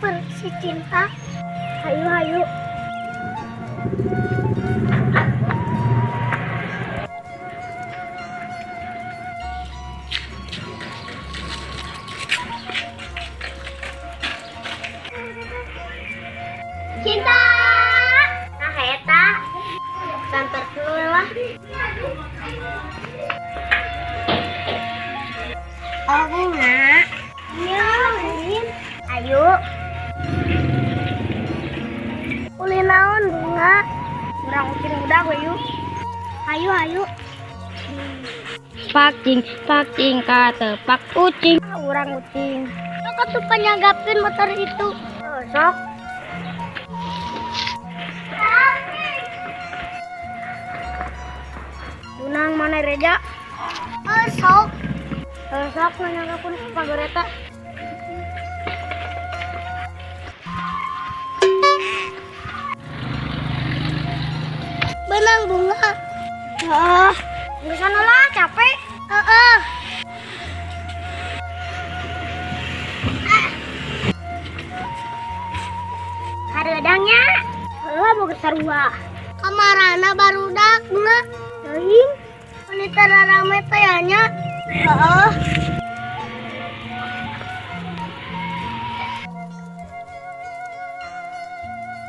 lapar si Cinta. Hayu hayu. Cinta. Nah eta. Sampai dulu lah. Oh bunga. Iya, ulin. Ayo. Ulin naon bunga? Urang ucing udah yuk. Ayo ayo. Pak cing katepak ucing. Urang ucing. Sok tuh penyanggapin motor itu. Sok. Tunang mana Reja? Sok. Sok menyanggapin pagoreta. Benang bunga. Di sana lah capek. Hareudangnya. Heula boga sarua. Kamarana barudak bunga. Teuing. Wanita rame teh nya.